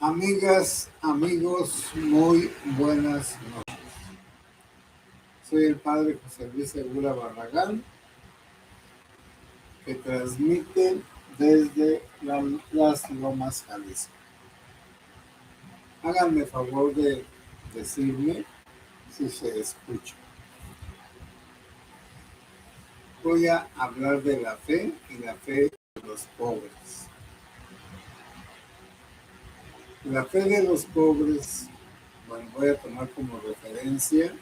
Amigas, amigos, muy buenas noches. Soy el padre José Luis Segura Barragán, que transmite desde las Lomas, Jalisco. Háganme favor de decirme si se escucha. Voy a hablar de la fe y la fe de los pobres. La fe de los pobres, bueno, voy a tomar como referencia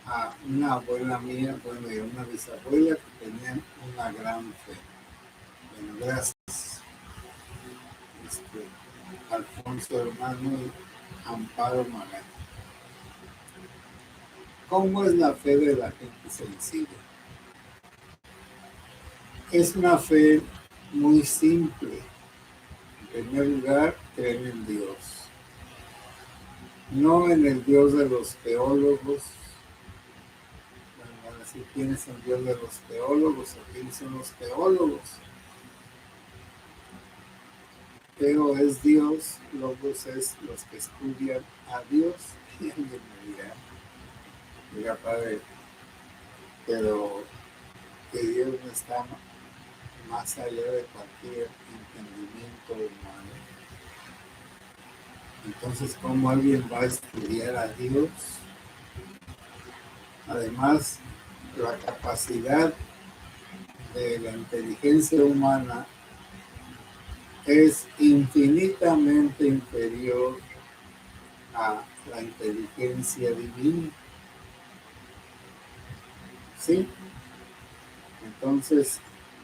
a una abuela mía, bueno, y a una bisabuela que tenían una gran fe. Bueno, gracias. Alfonso Hermano y Amparo Magana. ¿Cómo es la fe de la gente sencilla? Es una fe muy simple. En primer lugar, creen en Dios. No en el Dios de los teólogos. Van a decir, ¿quién es el Dios de los teólogos o quiénes son los teólogos? Pero es Dios, logos es los que estudian a Dios. Y alguien me dirá, padre, pero que Dios no está más allá de cualquier entendimiento humano. Entonces, ¿cómo alguien va a estudiar a Dios? Además, la capacidad de la inteligencia humana es infinitamente inferior a la inteligencia divina. ¿Sí? Entonces,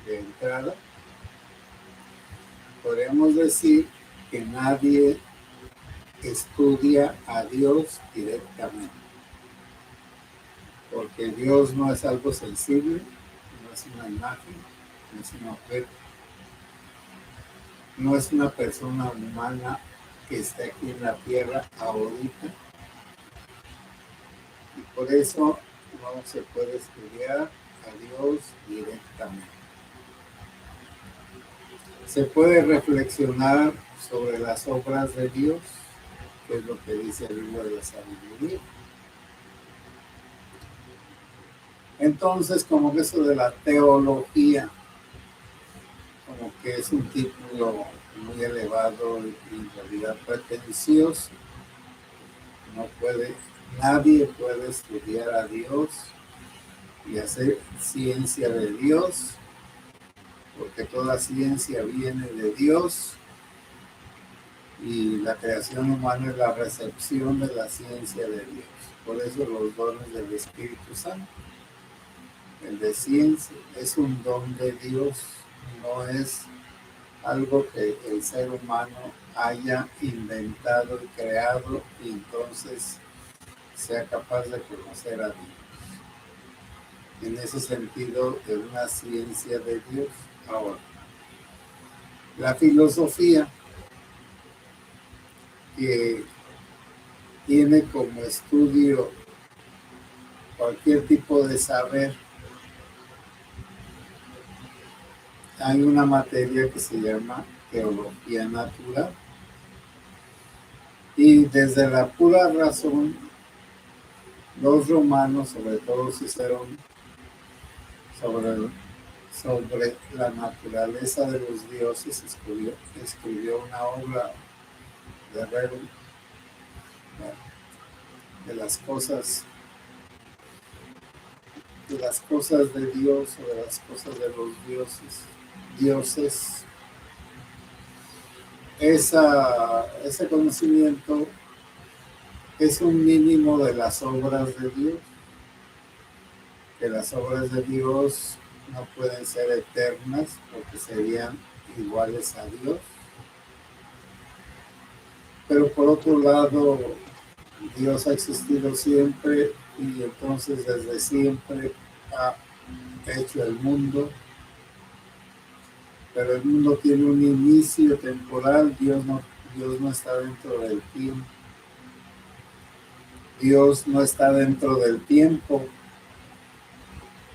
de entrada, podríamos decir que nadie estudia a Dios directamente, porque Dios no es algo sensible, no es una imagen, no es un objeto, no es una persona humana que está aquí en la tierra ahorita, y por eso no se puede estudiar a Dios directamente. Se puede reflexionar sobre las obras de Dios, que es lo que dice el libro de la sabiduría. Entonces, como que eso de la teología, como que es un título muy elevado y en realidad pretencioso. Nadie puede estudiar a Dios y hacer ciencia de Dios, porque toda ciencia viene de Dios y la creación humana es la recepción de la ciencia de Dios. Por eso los dones del Espíritu Santo. El de ciencia es un don de Dios, no es algo que el ser humano haya inventado y creado y entonces sea capaz de conocer a Dios. En ese sentido, es una ciencia de Dios. Ahora, la filosofía, que tiene como estudio cualquier tipo de saber, hay una materia que se llama teología natural. Y desde la pura razón, los romanos, sobre todo Cicerón, sobre la naturaleza de los dioses, escribió una obra de Rebel, de las cosas de Dios o de las cosas de los dioses. Ese conocimiento es un mínimo de las obras de Dios, que las obras de Dios no pueden ser eternas porque serían iguales a Dios. Pero por otro lado, Dios ha existido siempre y entonces desde siempre ha hecho el mundo, pero el mundo tiene un inicio temporal. Dios no está dentro del tiempo. Dios no está dentro del tiempo,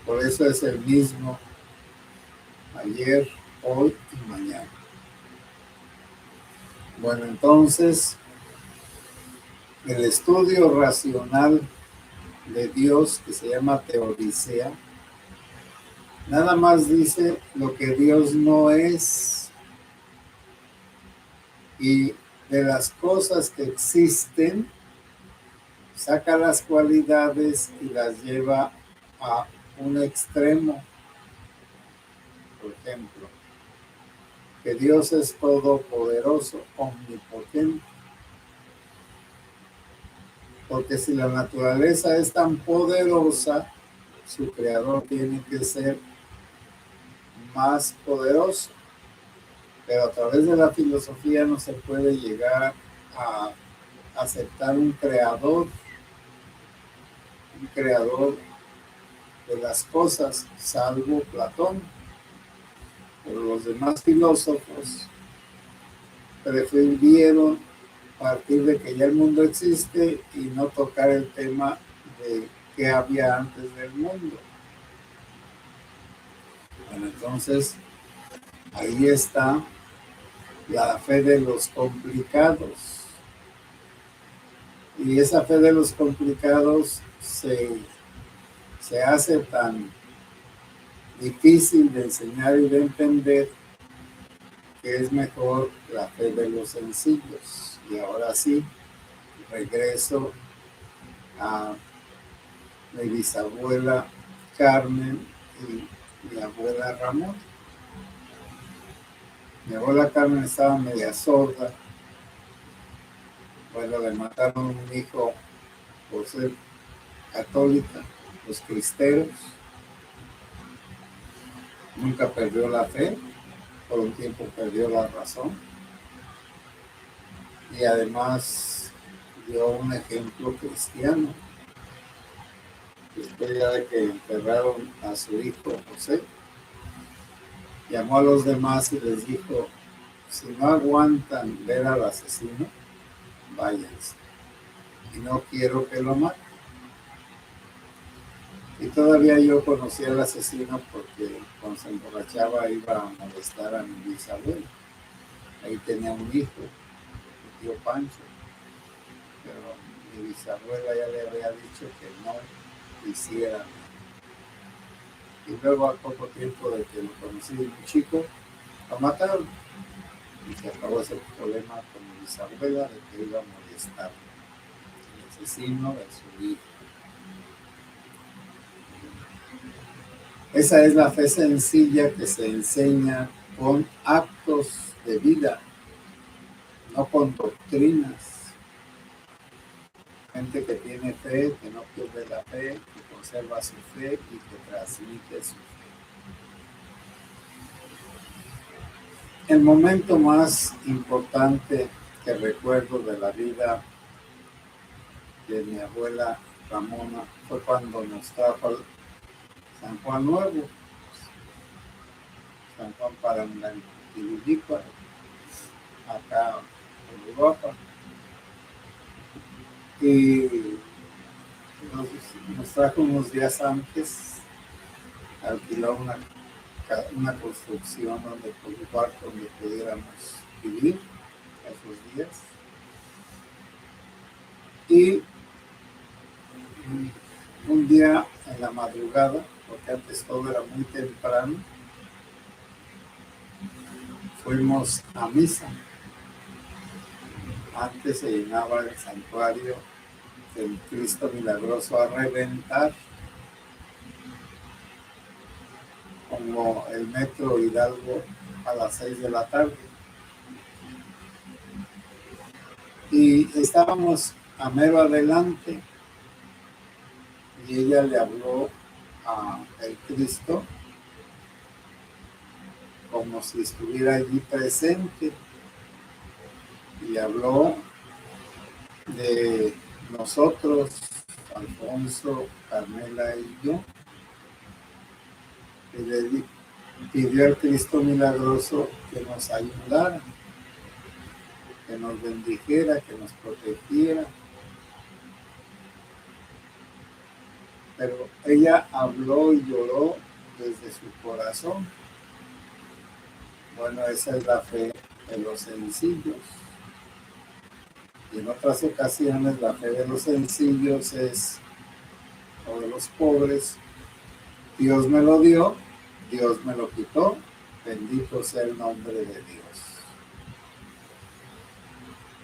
por eso es el mismo ayer, hoy y mañana. Bueno, entonces, el estudio racional de Dios, que se llama teodicea, nada más dice lo que Dios no es, y de las cosas que existen, saca las cualidades y las lleva a un extremo. Por ejemplo, que Dios es todopoderoso, omnipotente. Porque si la naturaleza es tan poderosa, su creador tiene que ser más poderoso. Pero a través de la filosofía no se puede llegar a aceptar un creador de las cosas, salvo Platón. Pero los demás filósofos prefirieron partir de que ya el mundo existe y no tocar el tema de qué había antes del mundo. Bueno, entonces ahí está la fe de los complicados. Y esa fe de los complicados se hace tan difícil de enseñar y de entender que es mejor la fe de los sencillos. Y ahora sí, regreso a mi bisabuela Carmen y mi abuela Ramón. Mi abuela Carmen estaba media sorda. Bueno, le mataron un hijo por ser católica, los cristeros. Nunca perdió la fe, por un tiempo perdió la razón. Y además dio un ejemplo cristiano. Después ya de que enterraron a su hijo José, llamó a los demás y les dijo: si no aguantan ver al asesino, váyanse. Y no quiero que lo maten. Y todavía yo conocí al asesino porque cuando se emborrachaba iba a molestar a mi bisabuelo. Ahí tenía un hijo, mi tío Pancho. Pero mi bisabuela ya le había dicho que no hiciera. Y luego, a poco tiempo de que lo conocí de muy chico, lo mataron. Y se acabó ese problema con mi bisabuela de que iba a molestar al asesino de su hijo. Esa es la fe sencilla que se enseña con actos de vida, no con doctrinas. Gente que tiene fe, que no pierde la fe, que conserva su fe y que transmite su fe. El momento más importante que recuerdo de la vida de mi abuela Ramona fue cuando nos trajo San Juan Nuevo, San Juan para la Antivilícuaro, acá en Europa. Y nos trajo unos días antes, alquiló una construcción un cuarto donde pudiéramos vivir esos días. Y un día en la madrugada, porque antes todo era muy temprano, fuimos a misa. Antes se llenaba el santuario del Cristo Milagroso a reventar, como el metro Hidalgo a las 6 de la tarde. Y estábamos a mero adelante y ella le habló a el Cristo como si estuviera allí presente y habló de nosotros, Alfonso, Carmela y yo, y le pidió al Cristo Milagroso que nos ayudara, que nos bendijera, que nos protegiera. pero ella habló y lloró desde su corazón. Bueno, esa es la fe de los sencillos. Y en otras ocasiones la fe de los sencillos es, o de los pobres, Dios me lo dio, Dios me lo quitó, bendito sea el nombre de Dios.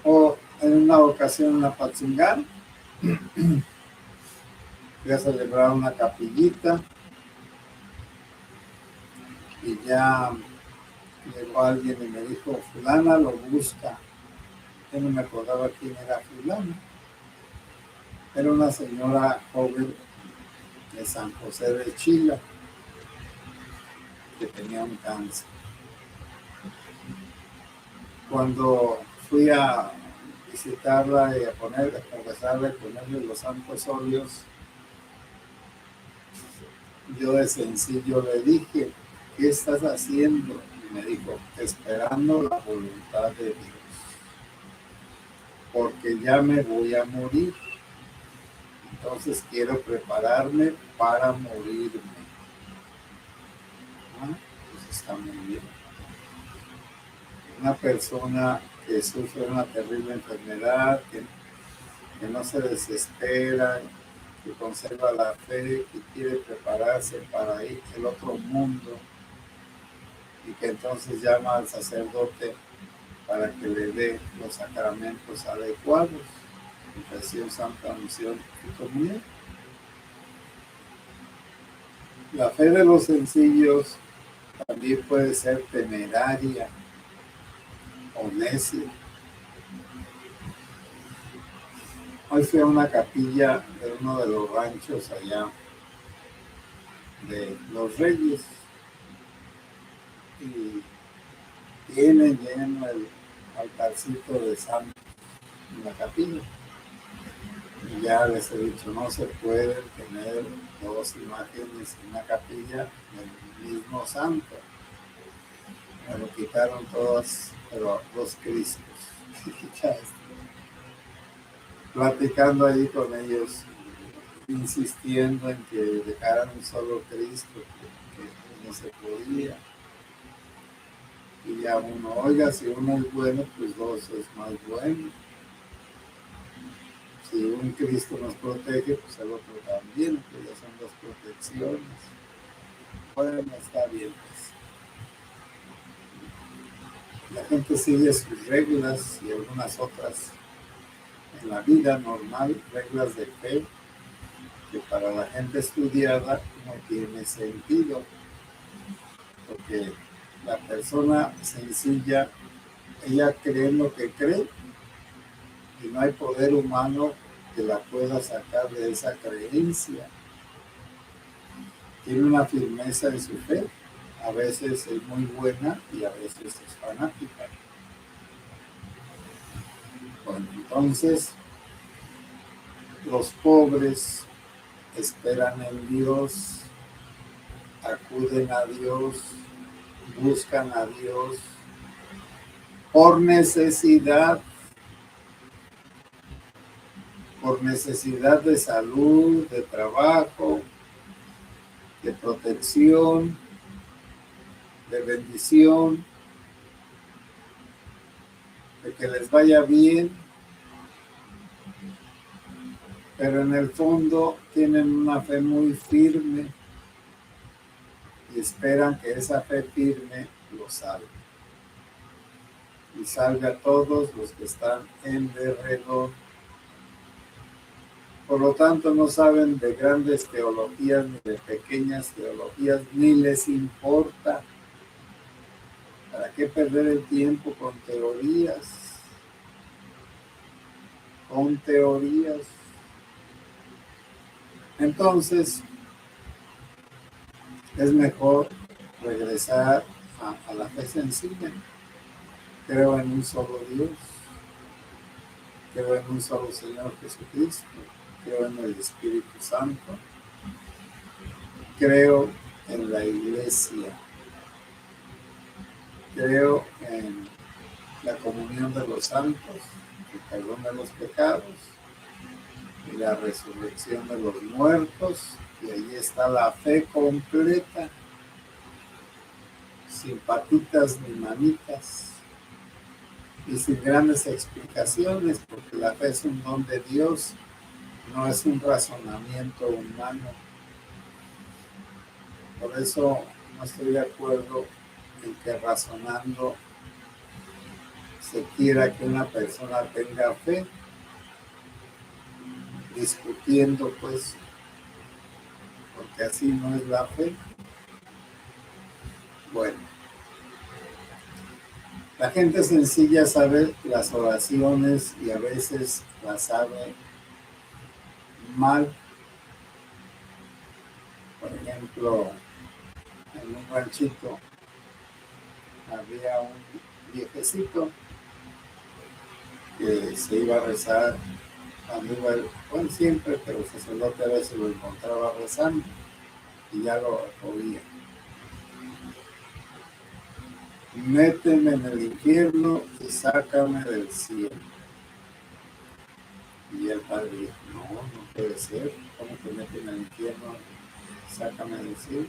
O en una ocasión en Apatzingán, fui a celebrar una capillita y ya llegó alguien y me dijo, fulana lo busca. Yo no me acordaba quién era fulana. Era una señora joven de San José de Chila que tenía un cáncer. Cuando fui a visitarla y a confesarle, a ponerle los santos óleos, yo de sencillo le dije, ¿qué estás haciendo? Y me dijo, esperando la voluntad de Dios, porque ya me voy a morir. Entonces quiero prepararme para morirme. Pues está muy bien. Una persona que sufre una terrible enfermedad, que no se desespera, que conserva la fe, que quiere prepararse para ir al otro mundo y que entonces llama al sacerdote para que le dé los sacramentos adecuados, confesión, santa unción y comunión. La fe de los sencillos también puede ser temeraria o necia. Hoy fui a una capilla de uno de los ranchos allá de Los Reyes y tienen lleno el altarcito de santos en la capilla. Y ya les he dicho, no se pueden tener dos imágenes en una capilla del mismo santo. Me lo quitaron todas, pero dos Cristos. Platicando ahí con ellos, insistiendo en que dejaran un solo Cristo, que no se podía. Y ya uno, oiga, si uno es bueno, pues dos es más bueno. Si un Cristo nos protege, pues el otro también, que ya son dos protecciones. Bueno, está bien, pues. La gente sigue sus reglas y algunas otras en la vida normal, reglas de fe, que para la gente estudiada no tiene sentido, porque la persona sencilla, ella cree en lo que cree y no hay poder humano que la pueda sacar de esa creencia. Tiene una firmeza en su fe, a veces es muy buena y a veces es fanática. Bueno, entonces los pobres esperan en Dios, acuden a Dios, buscan a Dios por necesidad de salud, de trabajo, de protección, de bendición, de que les vaya bien, pero en el fondo tienen una fe muy firme y esperan que esa fe firme los salve y salve a todos los que están en derredor. Por lo tanto, no saben de grandes teologías ni de pequeñas teologías, ni les importa. ¿Para qué perder el tiempo con teorías? Entonces, es mejor regresar a la fe sencilla. Creo en un solo Dios. Creo en un solo Señor Jesucristo. Creo en el Espíritu Santo. Creo en la Iglesia. Creo en la comunión de los santos, el perdón de los pecados y la resurrección de los muertos Y ahí está la fe completa, sin patitas ni manitas y sin grandes explicaciones, porque la fe es un don de Dios, no es un razonamiento humano. Por eso no estoy de acuerdo en que razonando se quiera que una persona tenga fe, discutiendo pues, porque así no es la fe. Bueno, la gente sencilla sabe las oraciones y a veces las sabe mal. Por ejemplo, en un ranchito había un viejecito que se iba a rezar, bueno, siempre, pero el sacerdote a veces lo encontraba rezando y ya lo oía. Méteme en el infierno y sácame del cielo. Y el padre dijo, no puede ser, ¿cómo que méteme en el infierno y sácame del cielo?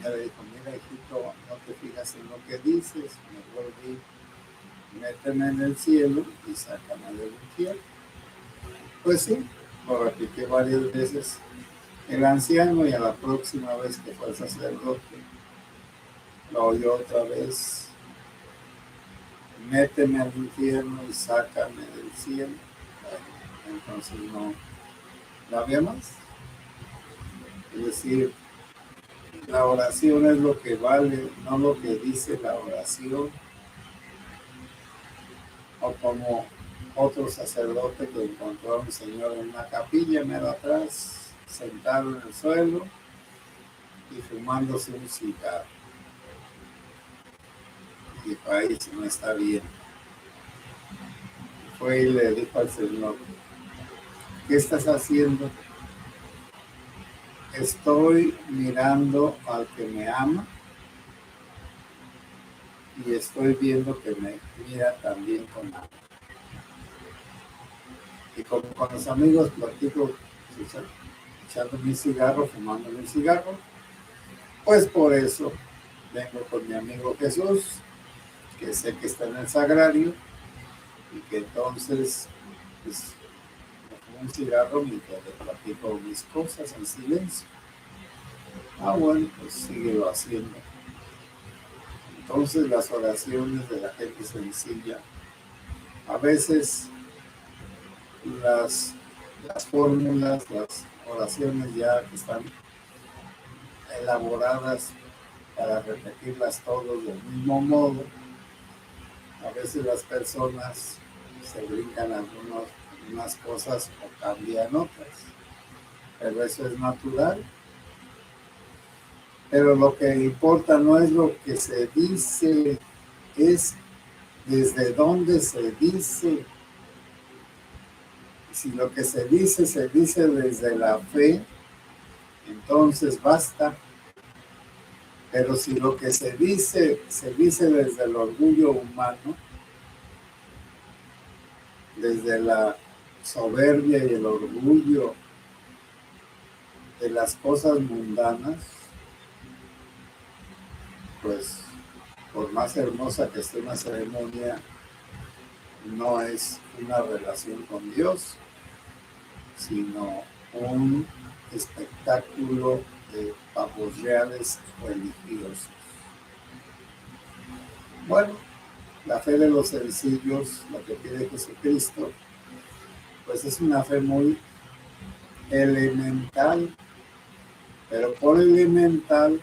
Ya le dijo, mira hijito, no te fijas en lo que dices, mejor di, méteme en el cielo y sácame del infierno. Pues sí, lo repitió varias veces el anciano y a la próxima vez que fue el sacerdote, lo oyó otra vez, méteme al infierno y sácame del cielo. Bueno, entonces no había más. Es decir, la oración es lo que vale, no lo que dice la oración. O como otro sacerdote que encontró a un señor en una capilla medio atrás, sentado en el suelo y fumándose un cigarro. Y dijo, ahí si no está bien. Fue y le dijo al Señor, ¿qué estás haciendo? Estoy mirando al que me ama y estoy viendo que me mira también con amor. Y como con los amigos platico, echando mi cigarro, fumando mi cigarro, pues por eso vengo con mi amigo Jesús, que sé que está en el sagrario y que entonces pues, me fumo un cigarro mientras le platico mis cosas en silencio. Bueno, pues síguelo haciendo. Entonces las oraciones de la gente sencilla, a veces las fórmulas, las oraciones ya que están elaboradas para repetirlas todos del mismo modo, a veces las personas se brincan algunas cosas o cambian otras, pero eso es natural. Pero lo que importa no es lo que se dice, es desde dónde se dice. Si lo que se dice desde la fe, entonces basta. Pero si lo que se dice desde el orgullo humano, desde la soberbia y el orgullo de las cosas mundanas, pues por más hermosa que esté una ceremonia, no es una relación con Dios, sino un espectáculo de pavos reales religiosos. Bueno, la fe de los sencillos, la que pide Jesucristo, pues es una fe muy elemental, pero por elemental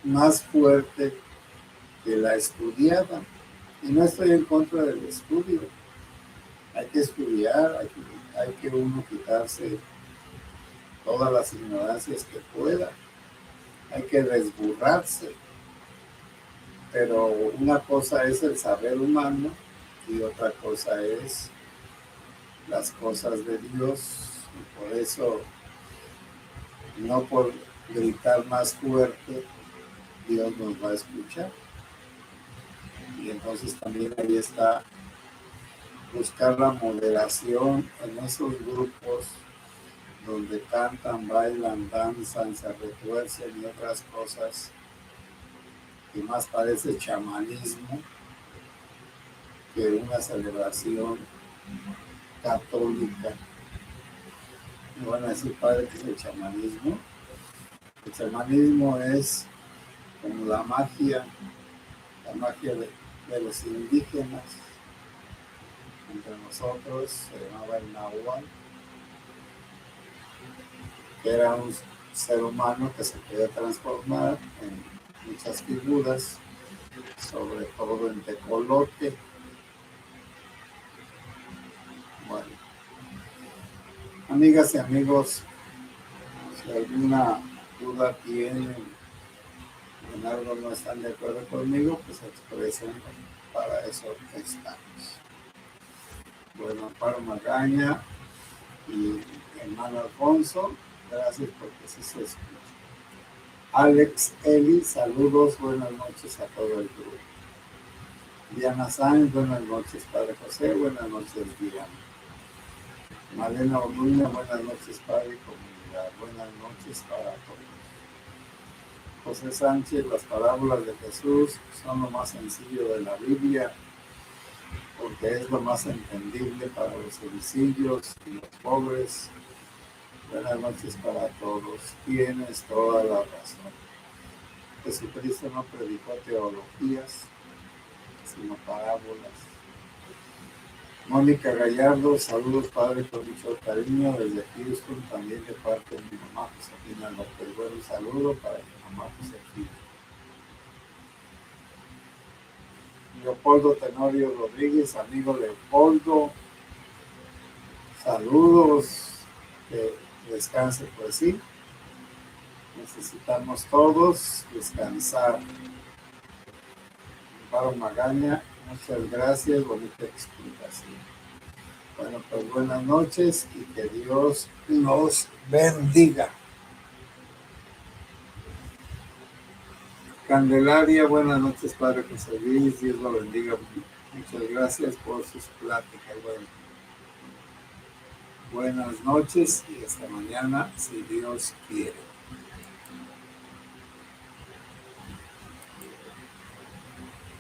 más fuerte que la estudiada. Y no estoy en contra del estudio. Hay que estudiar, hay que uno quitarse todas las ignorancias que pueda. Hay que desburrarse. Pero una cosa es el saber humano y otra cosa es las cosas de Dios. Y por eso, no por gritar más fuerte, Dios nos va a escuchar. Y entonces también ahí está buscar la moderación en esos grupos donde cantan, bailan, danzan, se retuercen y otras cosas que más parece chamanismo que una celebración católica. Me van a decir, padre, ¿qué es el chamanismo? El chamanismo es como la magia de los indígenas. Entre nosotros se llamaba el Nahual, que era un ser humano que se podía transformar en muchas figuras, sobre todo en tecolote. Bueno, amigas y amigos, si alguna duda tienen, en algo no están de acuerdo conmigo, pues expresen, para eso estamos. Bueno, Amparo Magaña y hermano Alfonso, gracias porque sí se escucha. Alex Eli, saludos, buenas noches a todo el grupo. Diana Sáenz, buenas noches, Padre José, buenas noches, Diana. Malena Orduña, buenas noches, Padre y comunidad, buenas noches para todos. José Sánchez, las parábolas de Jesús son lo más sencillo de la Biblia, porque es lo más entendible para los sencillos y los pobres. Buenas noches para todos. Tienes toda la razón. Jesucristo no predicó teologías, sino parábolas. Mónica Gallardo, saludos, padre, con mucho cariño desde Houston, también de parte de mi mamá Josefina López. Bueno, un saludo para mi mamá Josefina. Leopoldo Tenorio Rodríguez, amigo Leopoldo, saludos, que descanse pues sí. Necesitamos todos descansar. Amparo Magaña, muchas gracias, bonita explicación. Bueno, pues buenas noches y que Dios los bendiga. Candelaria, buenas noches, Padre José Luis, Dios lo bendiga. Muchas gracias por sus pláticas. Bueno, buenas noches y hasta mañana, si Dios quiere.